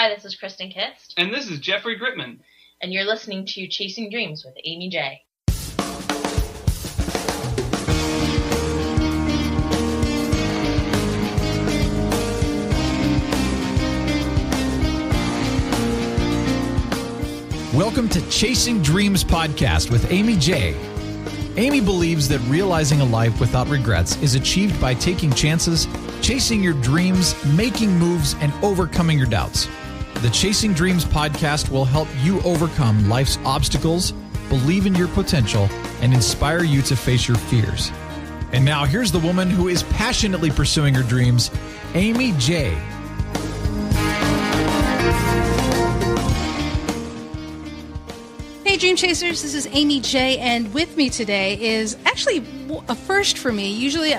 Hi, this is Cristin Kist. And this is Jeffrey Gritman. And you're listening to Chasing Dreams with Aimee J. Welcome to Chasing Dreams podcast with Aimee J. Aimee believes that realizing a life without regrets is achieved by taking chances, chasing your dreams, making moves, and overcoming your doubts. The Chasing Dreams podcast will help you overcome life's obstacles, believe in your potential, and inspire you to face your fears. And now here's the woman who is passionately pursuing her dreams, Aimee J. Hey Dream Chasers, this is Aimee J, and with me today is actually a first for me. Usually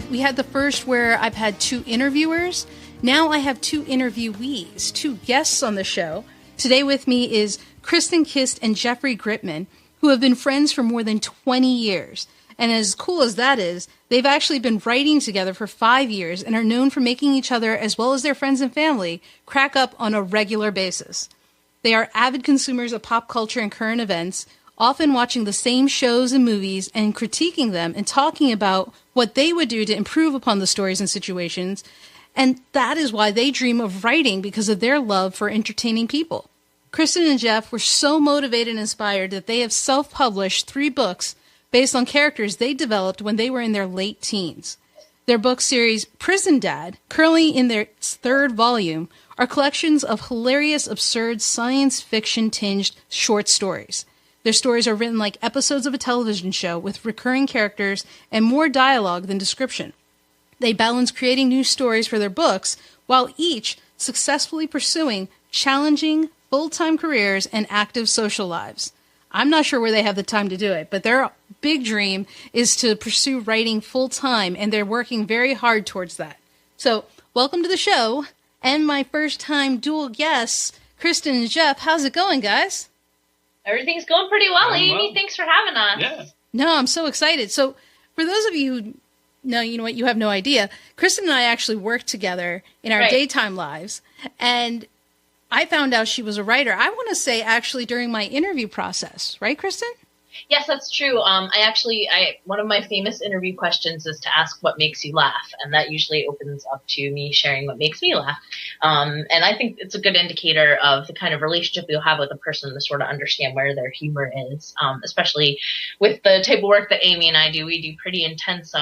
we had the first where I've had two interviewers. Now I have two interviewees, two guests on the show. Today with me is Cristin Kist and Jeffrey Gritman, who have been friends for more than 20 years. And as cool as that is, they've actually been writing together for 5 years and are known for making each other, as well as their friends and family, crack up on a regular basis. They are avid consumers of pop culture and current events, often watching the same shows and movies and critiquing them and talking about what they would do to improve upon the stories and situations. And that is why they dream of writing, because of their love for entertaining people. Cristin and Jeff were so motivated and inspired that they have self-published 3 books based on characters they developed when they were in their late teens. Their book series, Prison Dad, currently in their 3rd volume, are collections of hilarious, absurd, science fiction-tinged short stories. Their stories are written like episodes of a television show with recurring characters and more dialogue than description. They balance creating new stories for their books while each successfully pursuing challenging full-time careers and active social lives. I'm not sure where they have the time to do it, but their big dream is to pursue writing full-time, and they're working very hard towards that. So, welcome to the show, and my first-time dual guests, Cristin and Jeff. How's it going, guys? Everything's going pretty well, Aimee. Thanks for having us. Yeah. No, I'm so excited. So, for those of you who know, you know what, you have no idea, Cristin and I actually worked together in our daytime lives, and I found out she was a writer, I want to say, actually, during my interview process. Right, Cristin? Yes, that's true. One of my famous interview questions is to ask what makes you laugh, and that usually opens up to me sharing what makes me laugh. And I think it's a good indicator of the kind of relationship you'll have with a person to sort of understand where their humor is, especially with the type of work that Aimee and I do. We do pretty intense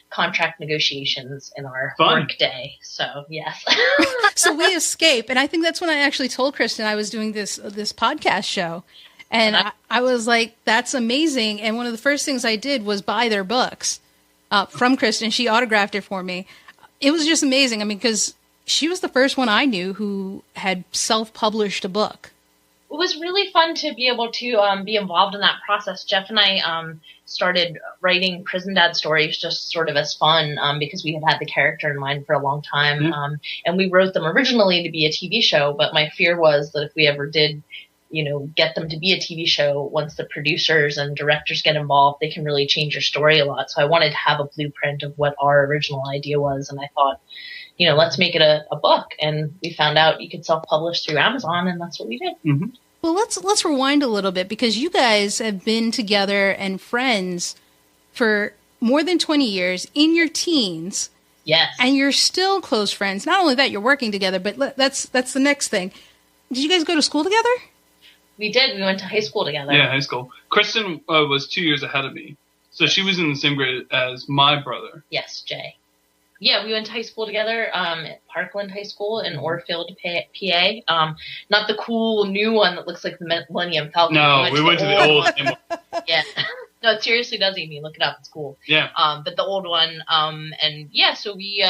contract negotiations in our work day. So, yes. So we escape, and I think that's when I actually told Cristin I was doing this podcast show. And I was like, that's amazing. And one of the first things I did was buy their books from Cristin. She autographed it for me. It was just amazing. I mean, because she was the first one I knew who had self-published a book. It was really fun to be able to be involved in that process. Jeff and I started writing Prison Dad stories just sort of as fun because we had the character in mind for a long time. Mm-hmm. And we wrote them originally to be a TV show, but my fear was that if we ever did get them to be a TV show, once the producers and directors get involved, they can really change your story a lot. So I wanted to have a blueprint of what our original idea was. And I thought, let's make it a book. And we found out you could self-publish through Amazon, and that's what we did. Mm-hmm. Well, let's rewind a little bit, because you guys have been together and friends for more than 20 years in your teens. Yes. And you're still close friends. Not only that, you're working together, but that's the next thing. Did you guys go to school together? We did. We went to high school together. Yeah, high school. Cristin was 2 years ahead of me. So she was in the same grade as my brother. Yes, Jay. Yeah, we went to high school together at Parkland High School in Orfield, PA. Not the cool new one that looks like the Millennium Falcon. No, we went to the old one. Yeah. No, it seriously does, Aimee. Look it up. It's cool. Yeah. But the old one. And yeah, so we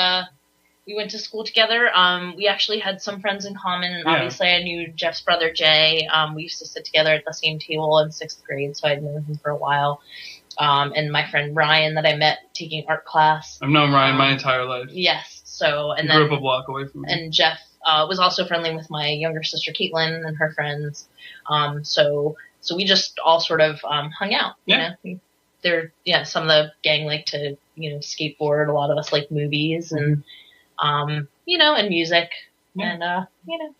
went to school together. We actually had some friends in common. Yeah. Obviously, I knew Jeff's brother, Jay. We used to sit together at the same table in 6th grade, so I'd known him for a while. And my friend Ryan that I met taking art class. I've known Ryan my entire life. Yes. So, and grew up a block away from me. And Jeff was also friendly with my younger sister, Caitlin, and her friends. So we just all sort of hung out. Yeah. Some of the gang like to, skateboard. A lot of us like movies and, and music. Yeah. And,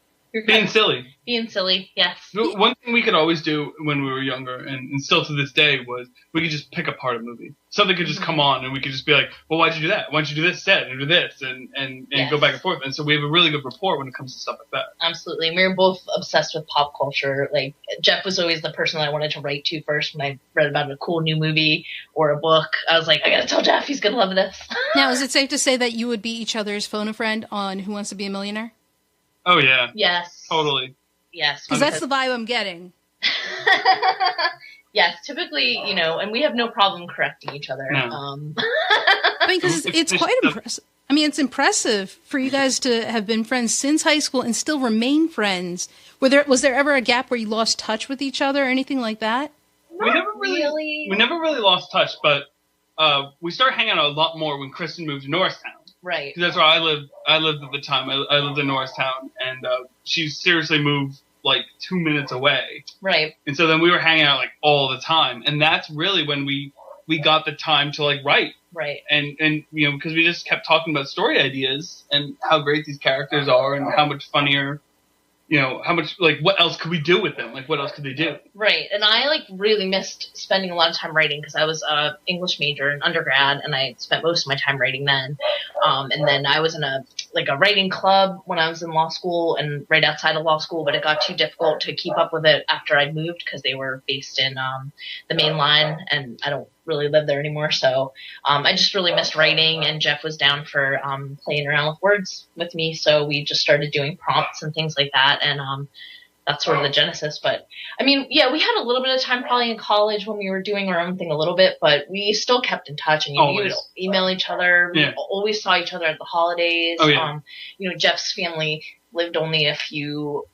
Being silly. Being silly, yes. One thing we could always do when we were younger, and still to this day, was we could just pick apart a movie. Something could just come on, and we could just be like, well, why'd you do that? Why'd you do this instead? And do this, and go back and forth. And so we have a really good rapport when it comes to stuff like that. Absolutely. We were both obsessed with pop culture. Like, Jeff was always the person that I wanted to write to first when I read about a cool new movie or a book. I was like, I gotta tell Jeff, he's gonna love this. Now, is it safe to say that you would be each other's phone a friend on Who Wants to Be a Millionaire? Oh, yeah. Yes. Totally. Yes. Because that's the vibe I'm getting. Yes, typically, and we have no problem correcting each other. No. I mean, because it's quite impressive. I mean, it's impressive for you guys to have been friends since high school and still remain friends. Was there ever a gap where you lost touch with each other or anything like that? We never really lost touch, but we started hanging out a lot more when Cristin moved to Norristown. Right. Because that's where I lived. I lived at the time. I lived in Norristown, and she seriously moved like 2 minutes away. Right. And so then we were hanging out like all the time, and that's really when we got the time to like write. Right. And because we just kept talking about story ideas and how great these characters are and how much funnier. How much, like, what else could we do with them? Like, what else could they do? Right. And I, really missed spending a lot of time writing because I was an English major in undergrad, and I spent most of my time writing then. And then I was in a writing club when I was in law school and right outside of law school, but it got too difficult to keep up with it after I moved because they were based in the main line, and I don't really live there anymore. So I just really missed writing, and Jeff was down for playing around with words with me. So we just started doing prompts and things like that. And that's sort of the genesis. But I mean, yeah, we had a little bit of time probably in college when we were doing our own thing a little bit, but we still kept in touch, and we would email each other. Yeah. We always saw each other at the holidays. Oh, yeah. Jeff's family lived only a few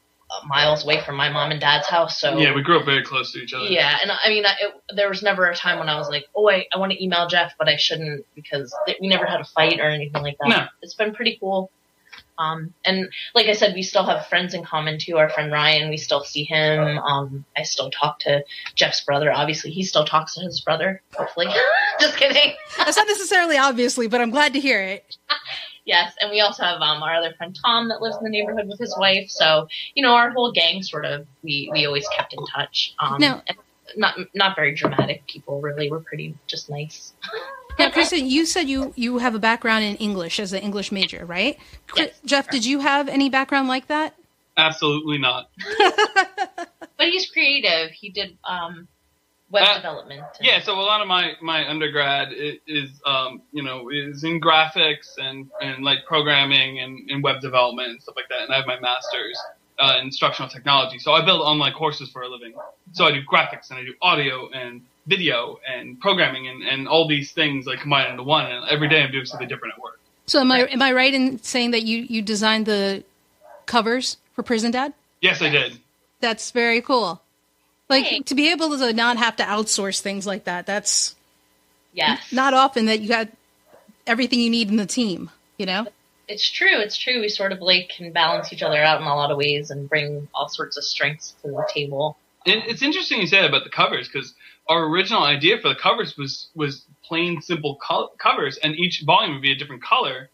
miles away from my mom and dad's house. So yeah, we grew up very close to each other. Yeah. And I mean, there was never a time when I was like, oh, I want to email Jeff, but I shouldn't, because we never had a fight or anything like that. No. It's been pretty cool. And like I said, we still have friends in common too. Our friend Ryan, we still see him. I still talk to Jeff's brother. Obviously, he still talks to his brother. Hopefully. Just kidding. That's not necessarily obviously, but I'm glad to hear it. Yes, and we also have our other friend Tom that lives in the neighborhood with his wife. So, our whole gang sort of, we always kept in touch. Now, not very dramatic people, really. We're pretty just nice. Now, Cristin, you said you have a background in English as an English major, right? Yes. Jeff, did you have any background like that? Absolutely not. But he's creative. He did web development. Yeah, so a lot of my undergrad is in graphics and like programming and web development and stuff like that. And I have my master's in instructional technology. So I build online courses for a living. So I do graphics and I do audio and video and programming and all these things like combined into one. And every day I'm doing something different at work. So am I right in saying that you designed the covers for Prison Dad? Yes, I did. That's very cool. Like, to be able to not have to outsource things like that, that's not often that you got everything you need in the team, It's true. We sort of can balance each other out in a lot of ways and bring all sorts of strengths to the table. It's interesting you say that about the covers, because our original idea for the covers was plain, simple covers, and each volume would be a different color.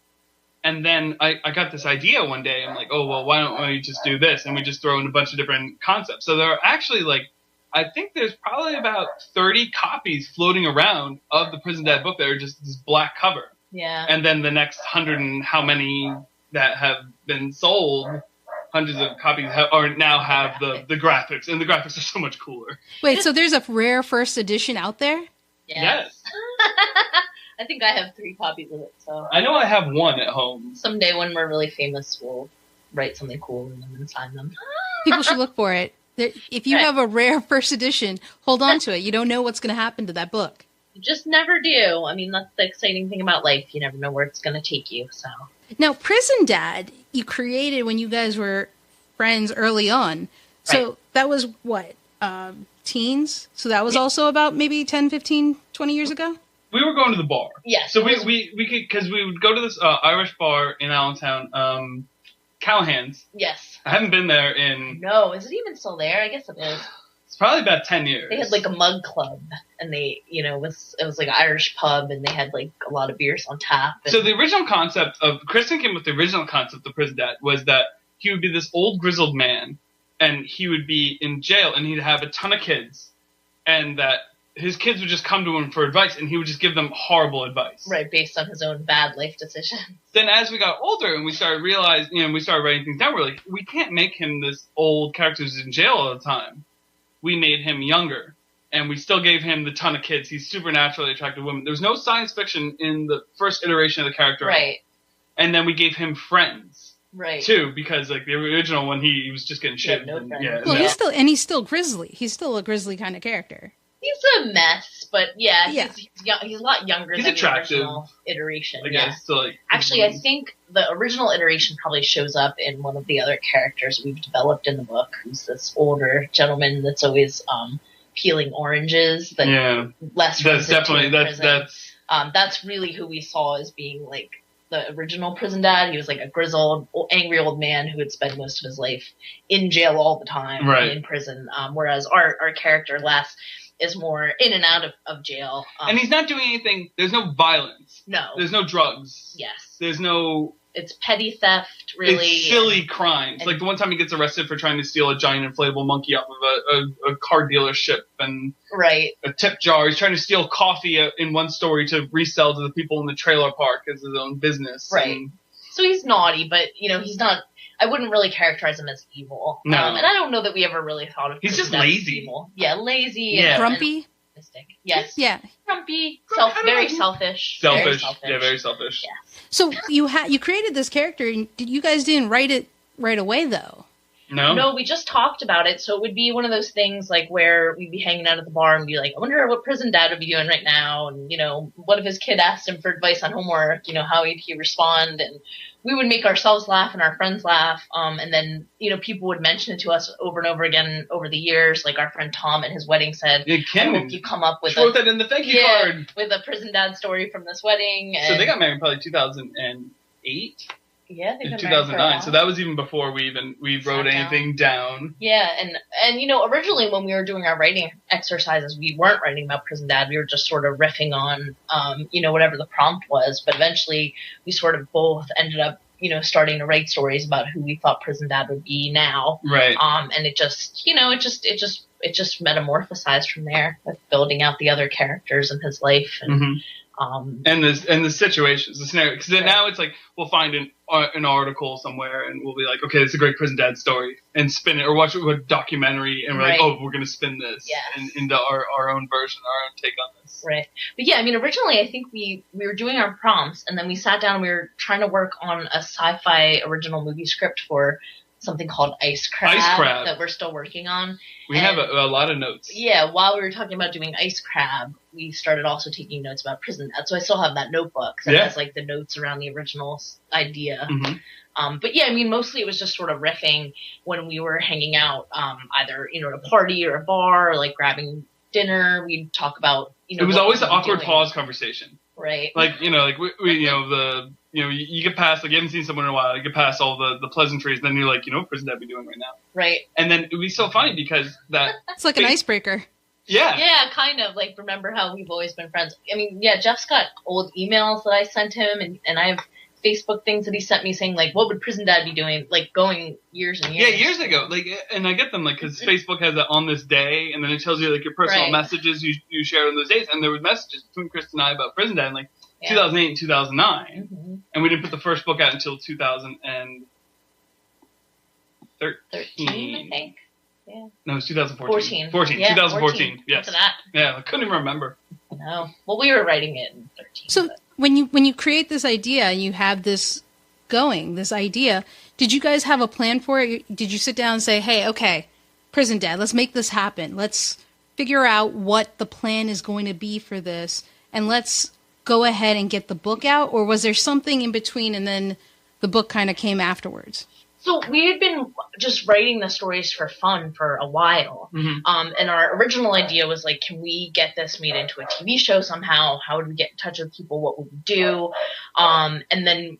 And then I got this idea one day. I'm like, oh, well, why don't we just do this? And we just throw in a bunch of different concepts. So there are actually, I think there's probably about 30 copies floating around of the Prison Dad book that are just this black cover. Yeah. And then the next 100 and how many that have been sold, hundreds of copies have the graphics, and the graphics are so much cooler. Wait, so there's a rare first edition out there? Yes. I think I have 3 copies of it. So I know I have one at home. Someday when we're really famous, we'll write something cool in them and sign them. People should look for it. If you have a rare first edition, hold on to it. You don't know what's going to happen to that book. You just never do. I mean, that's the exciting thing about life. You never know where it's going to take you. So now, Prison Dad, you created when you guys were friends early on. So that was what? Teens? So that was also about maybe 10, 15, 20 years ago? We were going to the bar. Yes. So we could, because we would go to this Irish bar in Allentown, Callahan's. Yes. I haven't been there in... No, is it even still there? I guess it is. It's probably about 10 years. They had a mug club, and they, it was an Irish pub, and they had a lot of beers on tap. So the original concept of... Cristin came with the original concept of Prison Dad was that he would be this old grizzled man, and he would be in jail, and he'd have a ton of kids, and that his kids would just come to him for advice, and he would just give them horrible advice. Right, based on his own bad life decisions. Then as we got older and we started realizing, we started writing things down, we're like, we can't make him this old character who's in jail all the time. We made him younger, and we still gave him the ton of kids. He's supernaturally attracted to women. There was no science fiction in the first iteration of the character. Right. And then we gave him friends. Right. Too, because like the original one, he was just getting shit. No friends. Yeah, Well, he's still grizzly. He's still a grizzly kind of character. He's a mess, but he's a lot younger than attractive. The original iteration. I guess. So, like, actually, I think the original iteration probably shows up in one of the other characters we've developed in the book, who's this older gentleman that's always peeling oranges. That's definitely that's really who we saw as being like the original prison dad. He was like a grizzled, angry old man who had spent most of his life in jail all the time, right, in prison. Whereas our character Les is more in and out of jail. And he's not doing anything. There's no violence. No. There's no drugs. Yes. There's no... It's petty theft, really. It's silly crimes. Like the one time he gets arrested for trying to steal a giant inflatable monkey off of a car dealership and right, a tip jar. He's trying to steal coffee in one story to resell to the people in the trailer park as his own business. Right. So he's naughty, but, he's not... I wouldn't really characterize him as evil. No. And I don't know that we ever really thought of him. He's just lazy. Evil. Yeah, lazy. Yeah. And grumpy? Yes. Yeah. Grumpy. Very selfish. Selfish. Yeah, very selfish. Yeah. So you created this character, and you guys didn't write it right away, though. No, we just talked about it. So it would be one of those things like where we'd be hanging out at the bar and be like, I wonder what prison dad would be doing right now. And, what if his kid asked him for advice on homework? How would he respond? And we would make ourselves laugh and our friends laugh. And then, people would mention it to us over and over again over the years. Like our friend Tom at his wedding said, I hope you come up with wrote that in the thank you card. With a prison dad story from this wedding. And so they got married probably 2008. Yeah, in 2009. So that was even before we wrote anything down. Yeah, and originally when we were doing our writing exercises, we weren't writing about prison dad. We were just sort of riffing on, whatever the prompt was. But eventually, we sort of both ended up, starting to write stories about who we thought prison dad would be now. Right. And it just, it just metamorphosized from there, with building out the other characters in his life and. And the situations, the scenario, because now it's like we'll find an article somewhere and we'll be like, okay, it's a great prison dad story, and spin it, or watch a documentary and we're like, oh, we're gonna spin this into our own version, our own take on this. Right. But yeah, originally I think we were doing our prompts and then we sat down and we were trying to work on a sci-fi original movie script for something called Ice Crab that we're still working on. We have a lot of notes. Yeah, while we were talking about doing Ice Crab, we started also taking notes about prison dad. So I still have that notebook that has like the notes around the original idea. Mm-hmm. But yeah, mostly it was just sort of riffing when we were hanging out, either, at a party or a bar or like grabbing dinner. We'd talk about, it was always the awkward pause conversation. Right. Like, you get past, like, you haven't seen someone in a while, you get past all the pleasantries, then you're like, what prison dad be doing right now? Right. And then it would be so funny because that... It's like an icebreaker. Yeah. Yeah, kind of. Like, remember how we've always been friends. Jeff's got old emails that I sent him, and I have Facebook things that he sent me saying, like, what would prison dad be doing, like, going years and years. Yeah, years ago. Like, and I get them, like, because Facebook has that on this day, and then it tells you, like, your personal messages you shared on those days, and there were messages between Cristin and I about prison dad in, like, 2008 and 2009, and we didn't put the first book out until 2013. 13, I think. Yeah. No, it was 2014. 14. Yeah, 2014. Yes. After that. Yeah, I couldn't even remember. No. Well, we were writing it in 13. So when you create this idea and you have this idea, did you guys have a plan for it? Did you sit down and say, hey, okay, prison dad, let's make this happen. Let's figure out what the plan is going to be for this, and let's go ahead and get the book out? Or was there something in between and then the book kind of came afterwards? So we had been just writing the stories for fun for a while. And our original idea was like, can we get this made into a TV show somehow? How would we get in touch with people? What would we do? And then,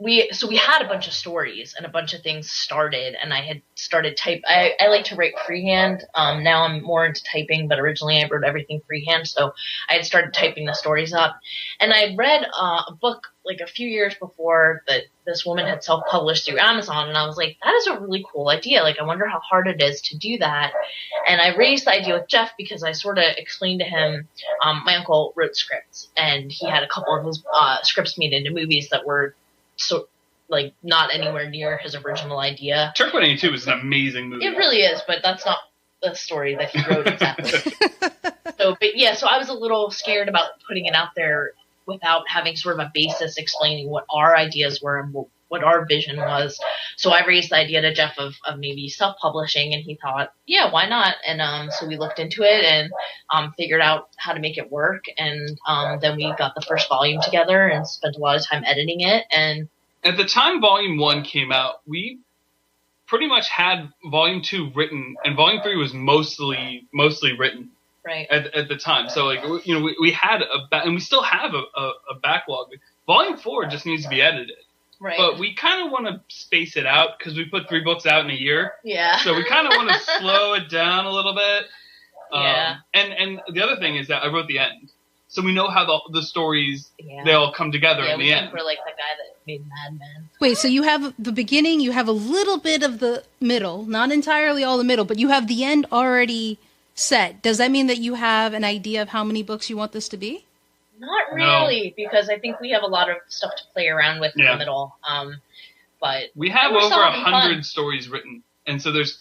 we had a bunch of stories and a bunch of things started, and I had started I like to write freehand. Now I'm more into typing, but originally I wrote everything freehand. So I had started typing the stories up, and I read a book like a few years before that this woman had self-published through Amazon, and I was like, that is a really cool idea. Like, I wonder how hard it is to do that. And I raised the idea with Jeff because I sort of explained to him, my uncle wrote scripts, and he had a couple of his scripts made into movies that were so like not anywhere near his original idea. Turk 182 is an amazing movie. It really is, but that's not the story that he wrote exactly. So I was a little scared about putting it out there without having sort of a basis explaining what our ideas were and what our vision was. So I raised the idea to Jeff of maybe self-publishing, and he thought, yeah, why not? And so we looked into it and figured out how to make it work. And then we got the first volume together and spent a lot of time editing it. And at the time Volume 1 came out, we pretty much had Volume 2 written, and Volume 3 was mostly written. Right. At the time. So, like, you know, we had and we still have a backlog. Volume 4 just needs to be edited. Right. But we kind of want to space it out because we put 3 books out in a year. Yeah. So we kind of want to slow it down a little bit. Yeah. And the other thing is that I wrote the end. So we know how the stories, they all come together in the end. Yeah, we're like the guy that made Mad Men. Wait, so you have the beginning, you have a little bit of the middle, not entirely all the middle, but you have the end already set. Does that mean that you have an idea of how many books you want this to be? Not really, because I think we have a lot of stuff to play around with in the middle. But we have over 100 stories written, and so there's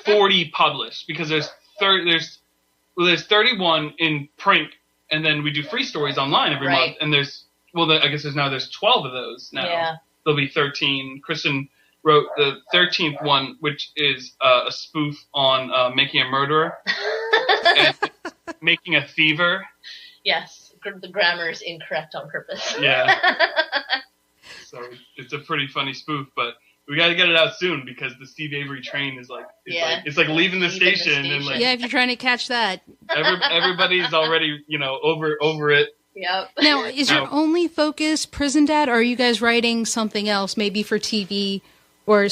40 published because there's 31 in print, and then we do free stories online every month, and there's 12 of those now. Yeah. There'll be 13. Cristin wrote the 13th one, which is a spoof on making a murderer and making a thiever. Yes, the grammar is incorrect on purpose. Yeah. So it's a pretty funny spoof, but we got to get it out soon because the Steve Avery train is it's like leaving the station. And like, yeah, if you're trying to catch that. Everybody's already, over it. Yep. Now, is your only focus Prison Dad, or are you guys writing something else, maybe for TV or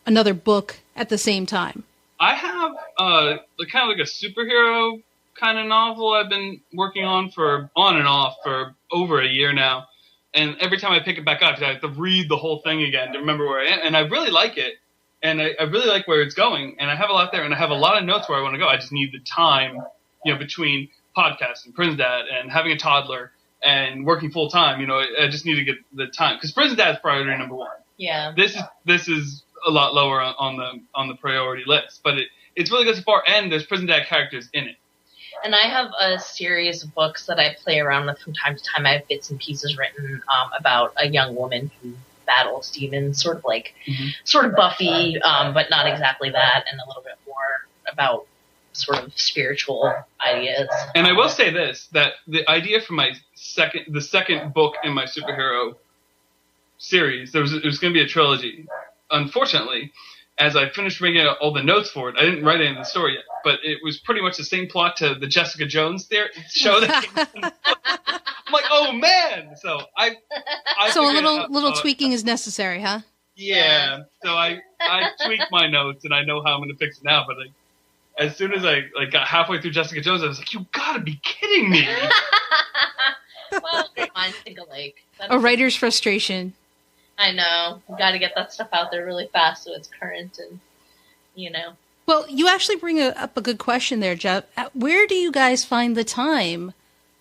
another book at the same time? I have kind of like a superhero kind of novel I've been working on and off for over a year now. And every time I pick it back up, I have to read the whole thing again to remember where I am. And I really like it. And I really like where it's going. And I have a lot there. And I have a lot of notes where I want to go. I just need the time, between podcasts and Prison Dad and having a toddler and working full time. I just need to get the time. Because Prison Dad is priority number 1. Yeah. This is a lot lower on the priority list. But it's really good so far. And there's Prison Dad characters in it. And I have a series of books that I play around with from time to time. I have bits and pieces written about a young woman who battles demons, sort of Buffy, but not exactly that, and a little bit more about sort of spiritual ideas. And I will say this, that the idea for the second book in my superhero series, it was going to be a trilogy. Unfortunately, as I finished making all the notes for it, I didn't write any of the story yet, but it was pretty much the same plot to the Jessica Jones show that came out. I'm like, oh man! So I so a little tweaking is necessary, huh? Yeah. So I tweaked my notes, and I know how I'm going to fix it now. But as soon as I got halfway through Jessica Jones, I was like, you gotta be kidding me! Well, minds think alike. A writer's frustration. I know. You got to get that stuff out there really fast so it's current and, Well, you actually bring up a good question there, Jeff. Where do you guys find the time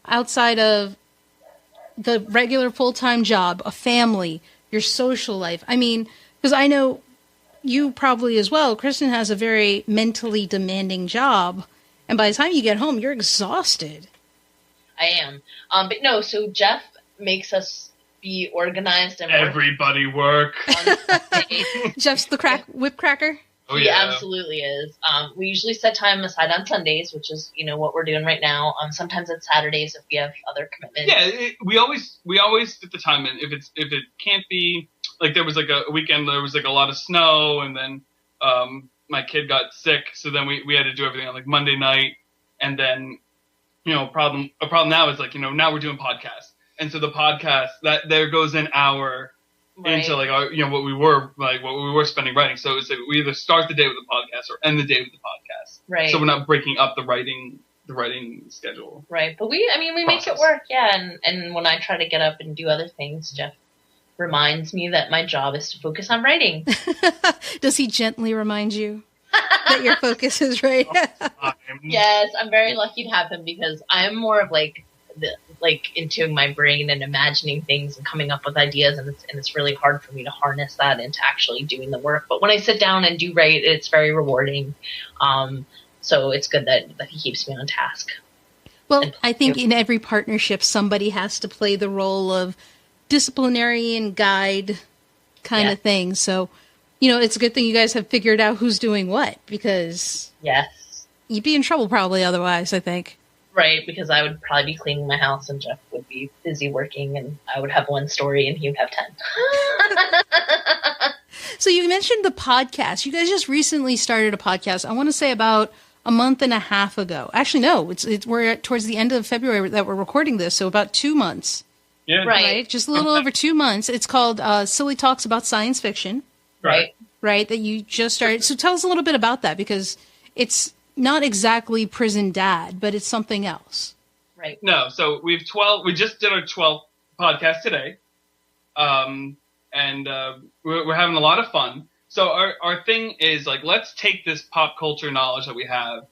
outside of the regular full-time job, a family, your social life? I mean, because I know you probably as well. Cristin has a very mentally demanding job, and by the time you get home, you're exhausted. I am. But no, so Jeff makes us be organized and everybody work. Jeff's the whip cracker. Oh, he absolutely is. We usually set time aside on Sundays, which is what we're doing right now. Sometimes it's Saturdays if we have other commitments. Yeah, we always fit the time in. If it can't be like there was like a weekend, there was like a lot of snow, and then my kid got sick, so then we had to do everything on like Monday night, and then a problem now is like now we're doing podcasts. And so the podcast, that there goes an hour into like our, what we were spending writing. So it's like we either start the day with the podcast or end the day with the podcast. Right. So we're not breaking up the writing schedule. Right. But we make it work. Yeah. And when I try to get up and do other things, Jeff reminds me that my job is to focus on writing. Does he gently remind you that your focus is right? Yes, I'm very lucky to have him because I'm more of like into my brain and imagining things and coming up with ideas, and it's really hard for me to harness that into actually doing the work. But when I sit down and do write, it's very rewarding. So it's good that he keeps me on task. Well, I think in every partnership, somebody has to play the role of disciplinarian, guide kind of thing. So, it's a good thing you guys have figured out who's doing what, because you'd be in trouble probably otherwise, I think. Right, because I would probably be cleaning my house and Jeff would be busy working and I would have one story and he would have 10. So you mentioned the podcast. You guys just recently started a podcast. I want to say about a month and a half ago. Actually, no, we're towards the end of February that we're recording this, so about 2 months. Yeah. Right. Just a little over 2 months. It's called Silly Talks About Science Fiction. Right. Right, that you just started. So tell us a little bit about that, because it's not exactly Prison Dad, but it's something else. Right. No, so we just did our 12th podcast today. And we're having a lot of fun. So our thing is like, let's take this pop culture knowledge that we have,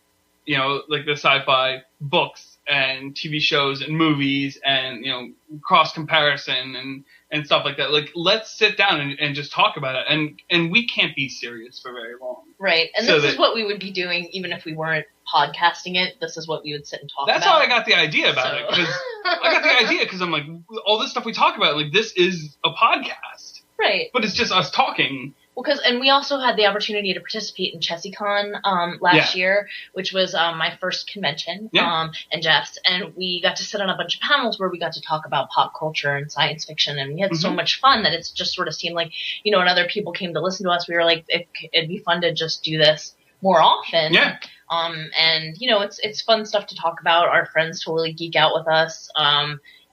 like the sci-fi books and TV shows and movies and, cross comparison and stuff like that. Like, let's sit down and just talk about it. And we can't be serious for very long. Right. And this is what we would be doing even if we weren't podcasting it. This is what we would sit and talk about. That's how I got the idea about it. Cause I got the idea because I'm like, all this stuff we talk about, like, this is a podcast. Right. But it's just us talking. Well, and we also had the opportunity to participate in ChessieCon last year, which was my first convention, and Jeff's, and we got to sit on a bunch of panels where we got to talk about pop culture and science fiction, and we had so much fun that it's just sort of seemed like, when other people came to listen to us, we were like, it'd be fun to just do this more often. Yeah. And it's fun stuff to talk about. Our friends totally geek out with us.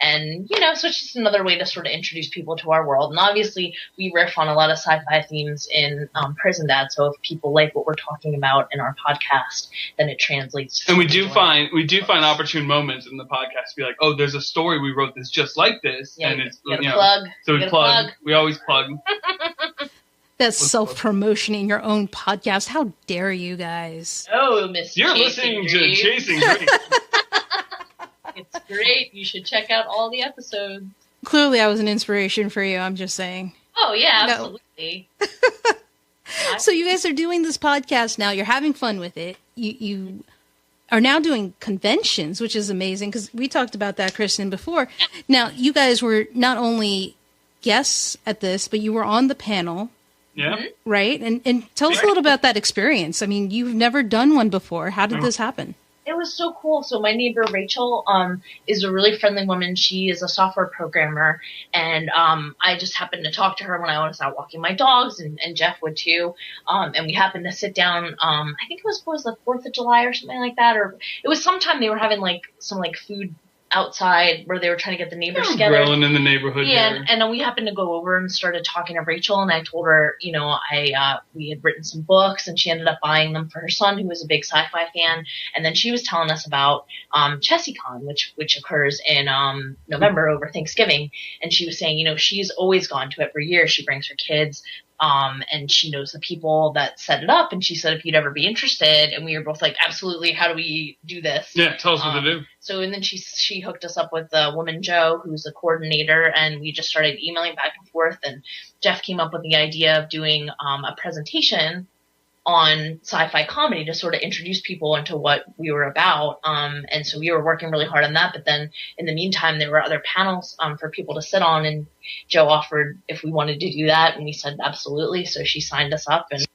And, so it's just another way to sort of introduce people to our world. And obviously we riff on a lot of sci-fi themes in Prison Dad. So if people like what we're talking about in our podcast, then it translates. And we do find opportune moments in the podcast to be like, oh, there's a story we wrote that's just like this. Yeah, and it's, plug. So we plug. We always plug. That's self-promotion in your own podcast. How dare you guys? Oh, Miss You're listening to Chasing Dreams. It's great. You should check out all the episodes. Clearly, I was an inspiration for you. I'm just saying. Oh, yeah, absolutely. So you guys are doing this podcast now. You're having fun with it. You are now doing conventions, which is amazing, because we talked about that, Cristin, before. Now, you guys were not only guests at this, but you were on the panel. Yeah. Right? And tell us a little about that experience. I mean, you've never done one before. How did this happen? It was so cool. So my neighbor Rachel is a really friendly woman. She is a software programmer, and I just happened to talk to her when I was out walking my dogs, and Jeff would too. And we happened to sit down. I think it was the 4th of July or something like that, or it was sometime they were having some food outside where they were trying to get the neighbors together. Grilling in the neighborhood. Yeah, and we happened to go over and started talking to Rachel, and I told her, we had written some books, and she ended up buying them for her son, who was a big sci-fi fan. And then she was telling us about ChessieCon, which occurs in November over Thanksgiving. And she was saying, she's always gone to it for years. She brings her kids. And she knows the people that set it up, and she said if you'd ever be interested, and we were both like, absolutely, how do we do this? Yeah, tell us what to do. So, and then she hooked us up with a woman, Jo, who's a coordinator, and we just started emailing back and forth, and Jeff came up with the idea of doing a presentation on sci-fi comedy to sort of introduce people into what we were about. And so we were working really hard on that. But then in the meantime, there were other panels for people to sit on, and Jo offered if we wanted to do that. And we said, absolutely. So she signed us up. And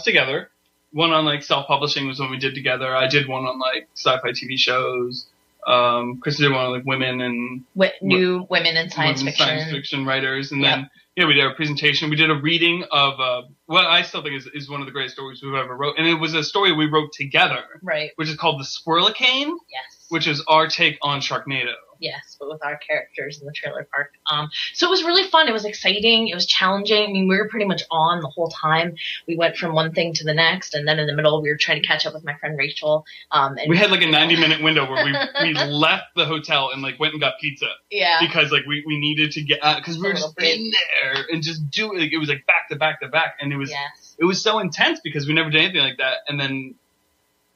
together. One on self-publishing was one we did together. I did one on sci-fi TV shows. Cristin did one on women and new women in science fiction writers. And then we did a presentation. We did a reading of what I still think is one of the greatest stories we've ever wrote. And it was a story we wrote together. Right. Which is called The Swirlicane. Yes. which is our take on Sharknado. Yes, but with our characters in the trailer park. So it was really fun. It was exciting. It was challenging. I mean, we were pretty much on the whole time. We went from one thing to the next, and then in the middle, we were trying to catch up with my friend Rachel. And we had like a 90-minute window where we left the hotel and like went and got pizza. Yeah. Because like we needed to get out because we were just in there and just do it. Like, it was like back to back to back, and it was so intense because we never did anything like that, and then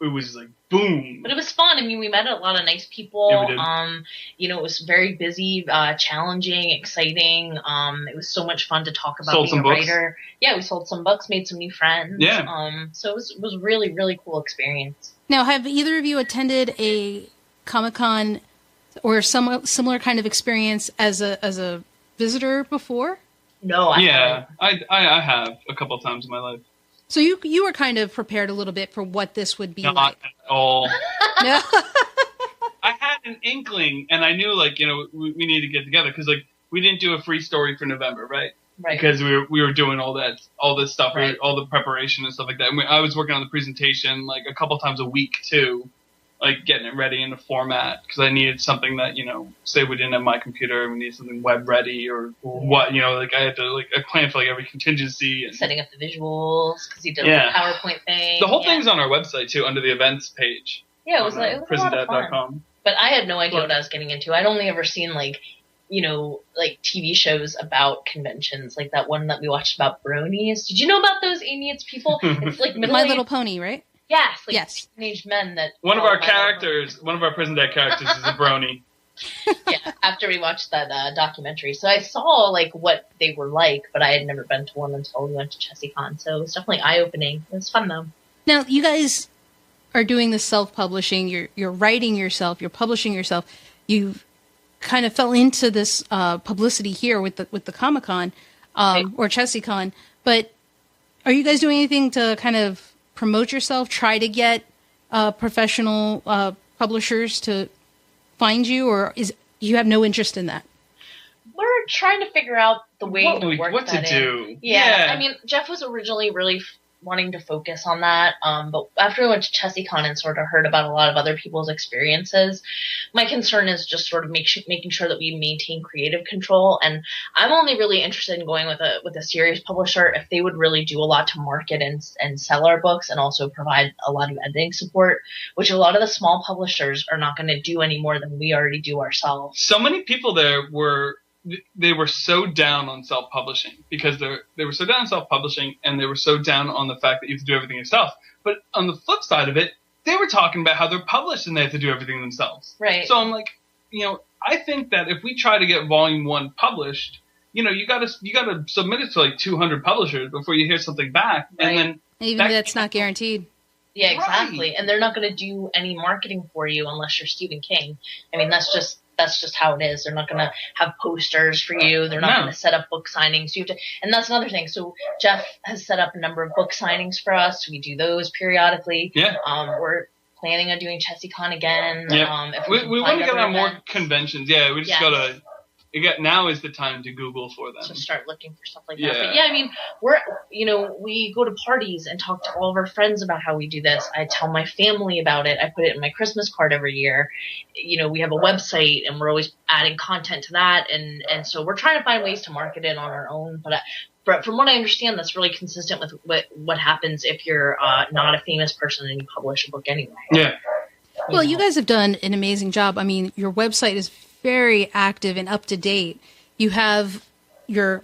it was like boom. But it was fun. I mean, we met a lot of nice people. Yeah, we did. You know, it was very busy, challenging, exciting. It was so much fun to talk about being a writer. Yeah, we sold some books, made some new friends. Yeah. So it was really, really cool experience. Now, have either of you attended a Comic-Con or some similar kind of experience as a visitor before? No, I haven't. I have a couple of times in my life. So you were kind of prepared a little bit for what this would be like. Not at all. No. I had an inkling, and I knew, like, you know, we need to get together because, like, we didn't do a free story for November, right? Right. Because we were doing all this stuff, right. all the preparation and stuff like that. And I was working on the presentation like a couple times a week too, like getting it ready in the format because I needed something that, you know, say we didn't have my computer and we needed something web ready or what, you know, like I had to like I planned for like every contingency and setting up the visuals because you did a PowerPoint thing. The whole thing's on our website too under the events page. Yeah, it was a lot of fun. But I had no idea what I was getting into. I'd only ever seen like, you know, like TV shows about conventions, like that one that we watched about bronies. Did you know about those Aimee? It's people. It's like My Little Pony, right? Yes, like yes. Teenage men that. One of our characters, one of our prison dad characters, is a brony. Yeah, after we watched that documentary, so I saw like what they were like, but I had never been to one until we went to ChessieCon. So it was definitely eye-opening. It was fun though. Now you guys are doing the self-publishing. You're writing yourself. You're publishing yourself. You kind of fell into this publicity here with the Comic-Con or ChessieCon. But are you guys doing anything to kind of promote yourself? Try to get professional publishers to find you, or you have no interest in that? We're trying to figure out the way to work what that to do. in. Yeah, I mean, Jeff was originally really wanting to focus on that, but after we went to ChessieCon and sort of heard about a lot of other people's experiences, my concern is just sort of making sure that we maintain creative control. And I'm only really interested in going with a serious publisher if they would really do a lot to market and sell our books and also provide a lot of editing support, which a lot of the small publishers are not going to do any more than we already do ourselves. So many people there were so down on self-publishing because they were so down on self-publishing and they were so down on the fact that you have to do everything yourself. But on the flip side of it, they were talking about how they're published and they have to do everything themselves. Right. So I'm like, you know, I think that if we try to get volume 1 published, you know, you gotta submit it to like 200 publishers before you hear something back. Right. And then even that's not guaranteed. Yeah, exactly. Right. And they're not going to do any marketing for you unless you're Stephen King. I mean, that's just how it is. They're not going to have posters for you. They're not going to set up book signings. You have to, and that's another thing. So Jeff has set up a number of book signings for us. We do those periodically. Yeah. We're planning on doing ChessieCon again. Yeah. If we want to get on more conventions. Yeah, we just gotta. Now is the time to Google for them. To start looking for stuff like that. But yeah, I mean, we go to parties and talk to all of our friends about how we do this. I tell my family about it. I put it in my Christmas card every year. You know, we have a website and we're always adding content to that. And so we're trying to find ways to market it on our own. But from what I understand, that's really consistent with what happens if you're not a famous person and you publish a book anyway. Yeah. Well, you guys have done an amazing job. I mean, your website is very active and up to date. You have your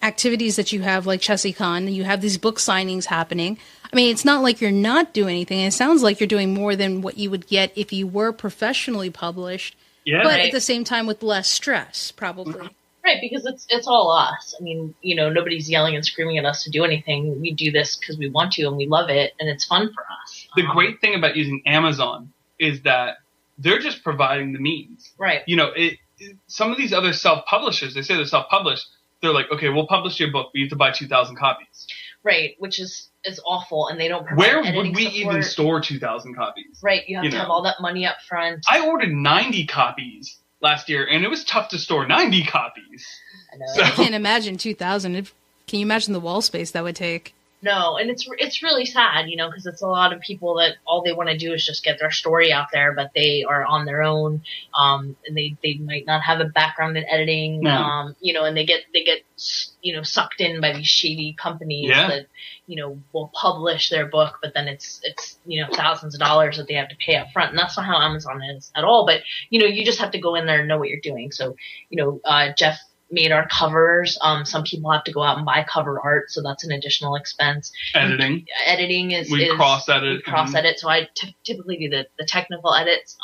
activities that you have like ChessieCon, and you have these book signings happening. I mean, it's not like you're not doing anything. It sounds like you're doing more than what you would get if you were professionally published, but at the same time with less stress, probably. Mm-hmm. Right, because it's all us. I mean, you know, nobody's yelling and screaming at us to do anything. We do this because we want to and we love it, and it's fun for us. The great thing about using Amazon is that they're just providing the means. Right. You know, some of these other self-publishers, they say they're self-published. They're like, okay, we'll publish your book, but you have to buy 2,000 copies. Right, which is awful, and they don't provide editing Where would we support. even store 2,000 copies? Right, you have to have all that money up front. I ordered 90 copies last year, and it was tough to store 90 copies. I know. So. I can't imagine 2,000. Can you imagine the wall space that would take? No, and it's really sad, because it's a lot of people that all they want to do is just get their story out there, but they are on their own, and they might not have a background in editing, and they get sucked in by these shady companies that will publish their book, but then it's thousands of dollars that they have to pay up front, and that's not how Amazon is at all. But you just have to go in there and know what you're doing. So Jeff made our covers. Some people have to go out and buy cover art, so that's an additional expense. Editing is cross edit. So I typically do the technical edits.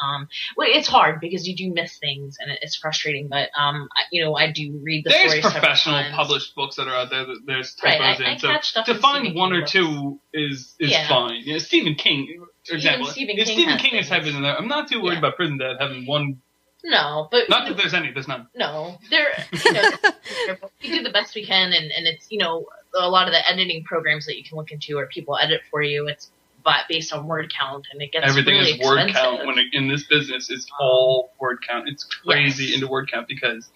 It's hard because you do miss things and it's frustrating. But I do read the stories. There's professional published books that are out there that there's typos in. So to find one or two is fine. Stephen King, for example. If Stephen King is typing in there, I'm not too worried about Prison Dad having one. No, but not that there's any. There's none. No, we do the best we can, and it's a lot of the editing programs that you can look into, or people edit for you. It's based on word count, and it gets everything really is word expensive. count. In this business, it's all word count. It's crazy into word count because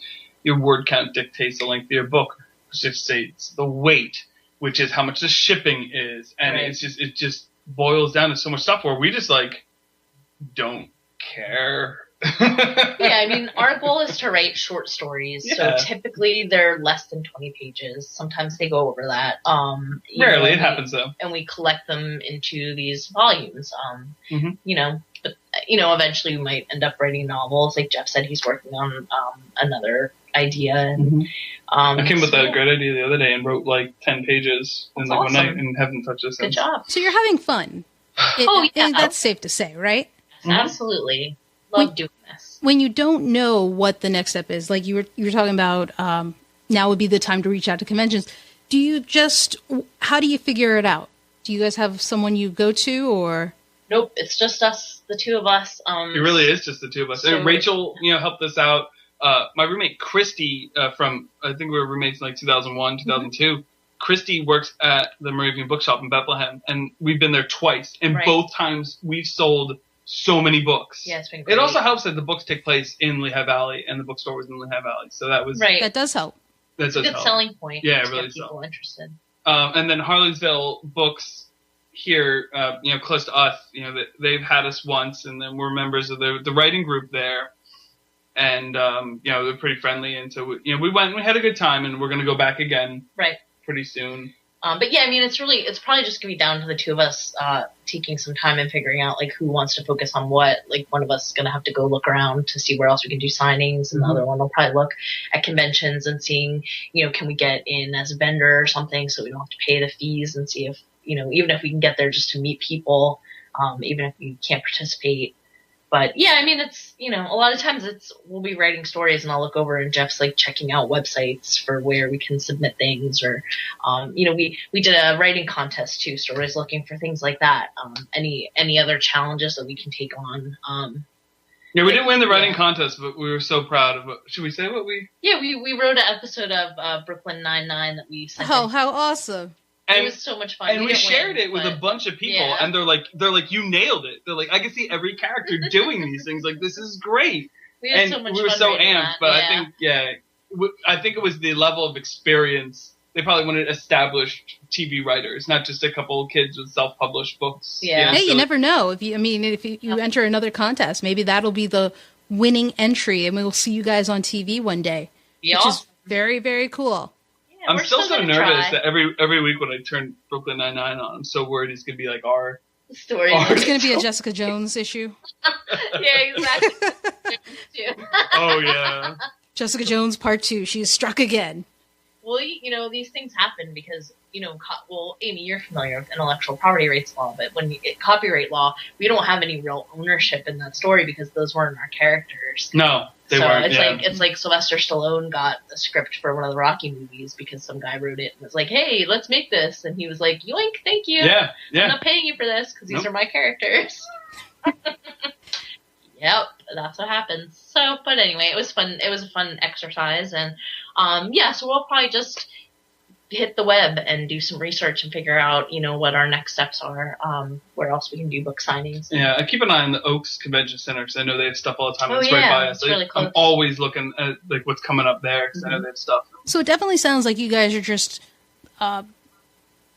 your word count dictates the length of your book. Just say it's the weight, which is how much the shipping is, and it just boils down to so much stuff where we just don't care. Our goal is to write short stories, so typically they're less than 20 pages. Sometimes they go over that. Rarely, it happens though. And we collect them into these volumes. But eventually we might end up writing novels. Like Jeff said, he's working on another idea. And, I came with a great idea the other day and wrote 10 pages in one night and haven't touched it since. Good job. So you're having fun. I think that's safe to say, right? Absolutely. Love doing this. When you don't know what the next step is, like you were talking about, now would be the time to reach out to conventions. How do you figure it out? Do you guys have someone you go to, or? Nope, it's just us, the two of us. It really is just the two of us. And Rachel, helped us out. My roommate Christy, from I think we were roommates in 2001, 2002. Christy works at the Moravian Bookshop in Bethlehem, and we've been there twice. And both times we've sold so many books. Yeah, it's been great. It also helps that the books take place in Lehigh Valley, and the bookstore was in Lehigh Valley, so that was that does help. That's a good selling point. Yeah, it to really get people interested. And then Harleysville Books here, close to us, they've had us once, and then we're members of the writing group there, and they're pretty friendly, and so we went, and we had a good time, and we're going to go back again, pretty soon. But it's probably just gonna be down to the two of us taking some time and figuring out who wants to focus on what. One of us is gonna have to go look around to see where else we can do signings, and the other one will probably look at conventions and seeing, can we get in as a vendor or something, so we don't have to pay the fees, and see if even if we can get there just to meet people, even if we can't participate. But it's a lot of times we'll be writing stories and I'll look over and Jeff's checking out websites for where we can submit things, or we did a writing contest too, so we're always looking for things like that. Any other challenges that we can take on. We didn't win the writing contest, but we were so proud of it. Should we say what we? Yeah, we wrote an episode of Brooklyn Nine-Nine that we sent. Oh, how awesome! It was so much fun. And we shared it with a bunch of people, and they're like, you nailed it. They're like, I can see every character doing these things. This is great. We had so much fun. We were so amped, but I think it was the level of experience. They probably wanted established TV writers, not just a couple of kids with self-published books. Yeah. Hey, you never know. If you enter another contest, maybe that'll be the winning entry, and we'll see you guys on TV one day, which is very, very cool. I'm still so nervous that every week when I turn Brooklyn Nine-Nine on, I'm so worried it's going to be our story. It's going to be a Jessica Jones issue. Yeah, exactly. Oh, yeah. Jessica Jones Part 2. She's struck again. Well, these things happen because, Aimee, you're familiar with intellectual property rights law, but when you get copyright law, we don't have any real ownership in that story because those weren't our characters. No. They weren't, it's like Sylvester Stallone got a script for one of the Rocky movies because some guy wrote it and was like, hey, let's make this. And he was like, yoink, thank you. Yeah. I'm not paying you for this because these are my characters. Yep, that's what happens. So, but anyway, it was fun. It was a fun exercise. And, so we'll probably just hit the web and do some research and figure out, what our next steps are, where else we can do book signings. Yeah, I keep an eye on the Oaks Convention Center because I know they have stuff all the time. It's right by us. It's really close. I'm always looking at what's coming up there because I know they have stuff. So it definitely sounds like you guys are just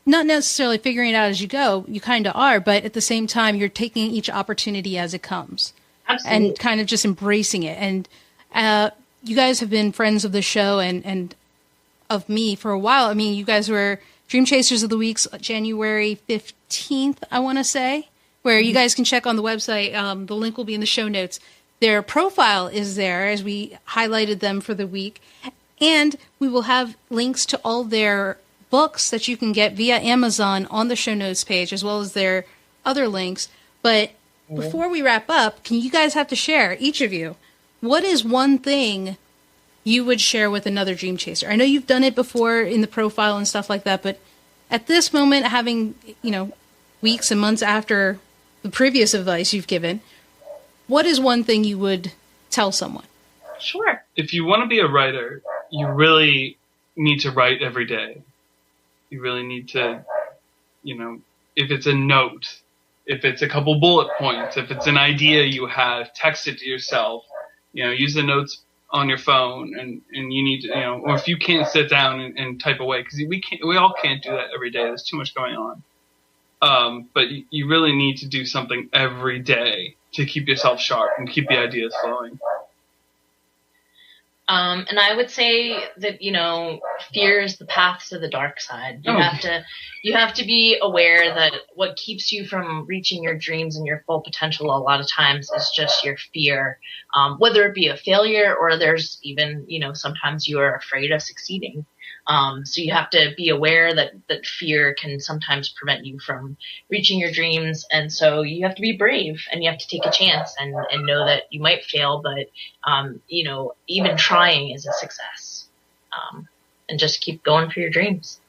not necessarily figuring it out as you go. You kind of are, but at the same time, you're taking each opportunity as it comes. Absolutely. And kind of just embracing it. And you guys have been friends of the show and of me for a while. I mean, you guys were Dream Chasers of the Week's January 15th, I want to say, where you guys can check on the website. The link will be in the show notes. Their profile is there as we highlighted them for the week. And we will have links to all their books that you can get via Amazon on the show notes page, as well as their other links. But before we wrap up, you guys have to share, each of you, what is one thing you would share with another dream chaser? I know you've done it before in the profile and stuff like that, but at this moment, having, weeks and months after the previous advice you've given, what is one thing you would tell someone? Sure. If you want to be a writer, you really need to write every day. You really need to, if it's a note, if it's a couple bullet points, if it's an idea you have, text it to yourself, use the notes on your phone and you need to, or if you can't sit down and type away, because we all can't do that every day. There's too much going on. But you really need to do something every day to keep yourself sharp and keep the ideas flowing. And I would say that, fear is the path to the dark side. You have to be aware that what keeps you from reaching your dreams and your full potential a lot of times is just your fear, whether it be a failure or there's even, sometimes you are afraid of succeeding. So you have to be aware that fear can sometimes prevent you from reaching your dreams. And so you have to be brave and you have to take a chance and know that you might fail, but, even trying is a success. And just keep going for your dreams.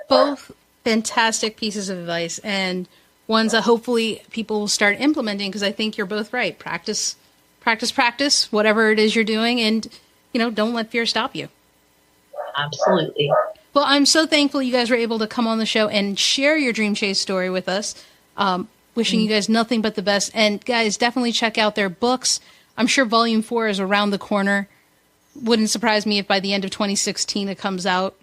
Both fantastic pieces of advice and ones that hopefully people will start implementing, because I think you're both right. Practice, whatever it is you're doing, and, don't let fear stop you. Absolutely. Well, I'm so thankful you guys were able to come on the show and share your dream chase story with us. Wishing you guys nothing but the best. And guys, definitely check out their books. I'm sure Volume 4 is around the corner. Wouldn't surprise me if by the end of 2016 it comes out.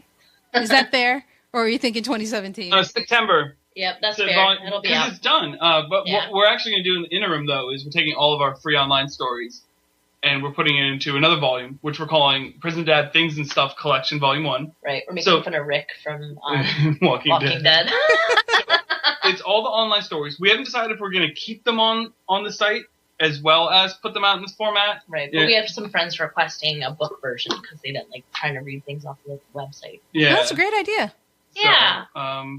Is that fair? Or are you thinking 2017? September. Yep, that's fair. It'll be out. Because it's done. But what we're actually going to do in the interim, though, is we're taking all of our free online stories and we're putting it into another volume, which we're calling Prison Dad Things and Stuff Collection Volume 1. Right, we're making fun of Rick from Walking Dead. It's all the online stories. We haven't decided if we're going to keep them on the site as well as put them out in this format. Right, but we have some friends requesting a book version because they didn't like trying to read things off the website. Yeah, that's a great idea. Yeah. So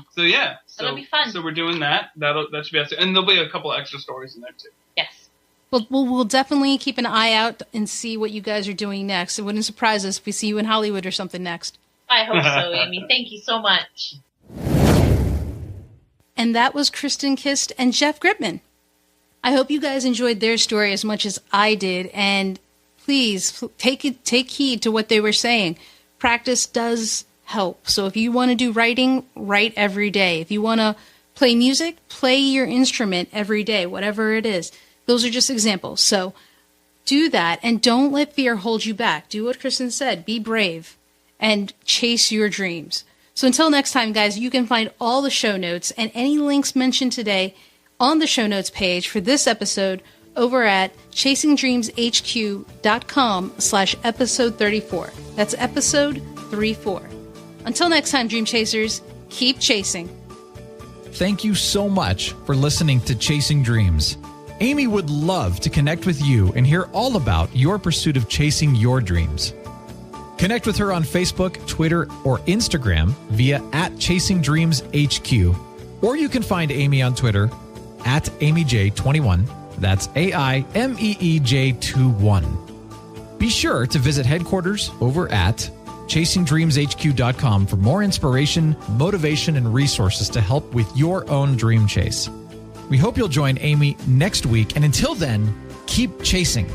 that'll be fun. So we're doing that. That should be awesome. And there'll be a couple of extra stories in there too. Yes. Well, we'll definitely keep an eye out and see what you guys are doing next. It wouldn't surprise us if we see you in Hollywood or something next. I hope so, Aimee. Thank you so much. And that was Cristin Kist and Jeff Gritman. I hope you guys enjoyed their story as much as I did. And please take heed to what they were saying. Practice does help. So if you want to do writing, write every day. If you want to play music, play your instrument every day, whatever it is. Those are just examples. So do that and don't let fear hold you back. Do what Cristin said. Be brave and chase your dreams. So until next time, guys, you can find all the show notes and any links mentioned today on the show notes page for this episode over at chasingdreamshq.com/episode 34. That's episode 34. Until next time, Dream Chasers, keep chasing. Thank you so much for listening to Chasing Dreams. Aimee would love to connect with you and hear all about your pursuit of chasing your dreams. Connect with her on Facebook, Twitter, or Instagram via @ChasingDreamsHQ. Or you can find Aimee on Twitter @AimeeJ21. That's AIMEEJ21. Be sure to visit headquarters over at ChasingDreamsHQ.com for more inspiration, motivation, and resources to help with your own dream chase. We hope you'll join Aimee next week, and until then, keep chasing.